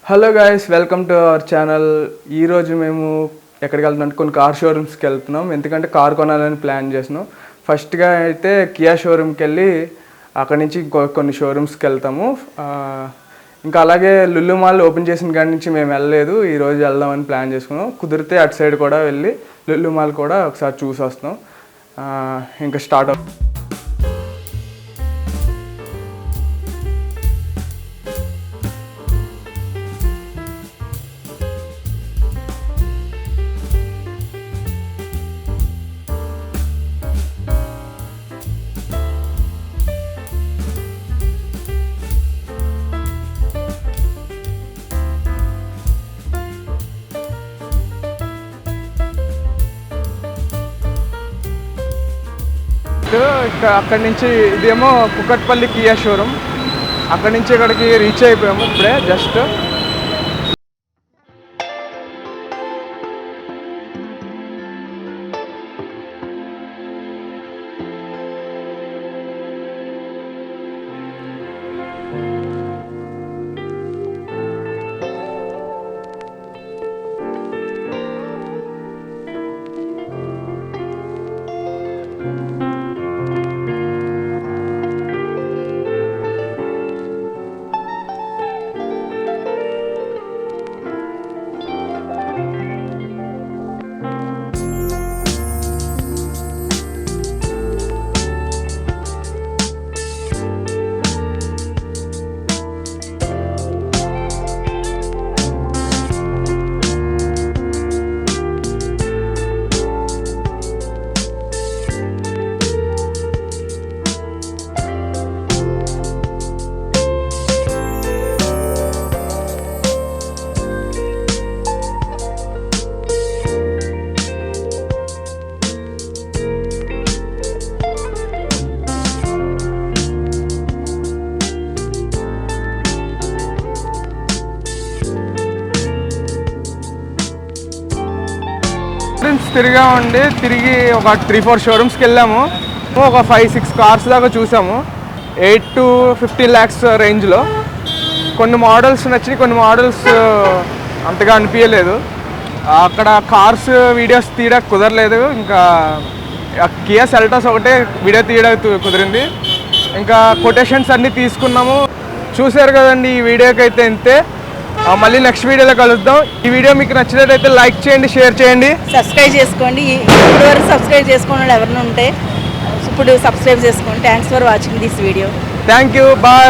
Hello guys, welcome to our channel. ఈరోజు మేము ఎక్కడికి వెళ్తున్నాం, కొన్ని కార్ షోరూమ్స్కి వెళ్తున్నాం. ఎందుకంటే కార్ కొనాలని ప్లాన్ చేసినాం. ఫస్ట్గా అయితే కియా షోరూమ్కి వెళ్ళి అక్కడి నుంచి కొన్ని షోరూమ్స్కి వెళ్తాము. ఇంకా అలాగే లులు మాల్ ఓపెన్ చేసిన కాడి నుంచి మేము వెళ్ళలేదు. ఈరోజు వెళ్దామని ప్లాన్ చేసుకున్నాం. కుదిరితే అటు సైడ్ కూడా వెళ్ళి లులు మాల్ కూడా ఒకసారి చూసి వస్తాం. ఇంకా స్టార్ట్ అవుతాం. అక్కడి నుంచి ఇదేమో కుకట్పల్లి కియా షోరూమ్. అక్కడి నుంచి ఇక్కడికి రీచ్ అయిపోయాము ఇప్పుడే జస్ట్. తిరిగి ఒక 3-4 షోరూమ్స్కి వెళ్ళాము. ఒక 5-6 కార్స్ దాకా చూసాము. 8 to 15 lakhs రేంజ్లో. కొన్ని మోడల్స్ నచ్చి, కొన్ని మోడల్స్ అంతగా అనిపించలేదు. అక్కడ కార్స్ వీడియోస్ తీయడానికి కుదరలేదు. ఇంకా కియా సెల్టాస్ ఒకటే వీడియో తీయడానికి కుదిరింది. ఇంకా కొటేషన్స్ అన్నీ తీసుకున్నాము. చూసారు కదండి, ఈ వీడియోకి అయితే ఇంతే. మళ్ళీ నెక్స్ట్ వీడియోలో కలుద్దాం. ఈ వీడియో మీకు నచ్చినట్లయితే లైక్ చేయండి, షేర్ చేయండి, సబ్స్క్రైబ్ చేసుకోండి. ఇప్పుడు వరకు సబ్స్క్రైబ్ చేసుకోండి ఎవరైనా ఉంటే ఇప్పుడు సబ్స్క్రైబ్ చేసుకోండి. Thanks for watching this video. Thank you, bye.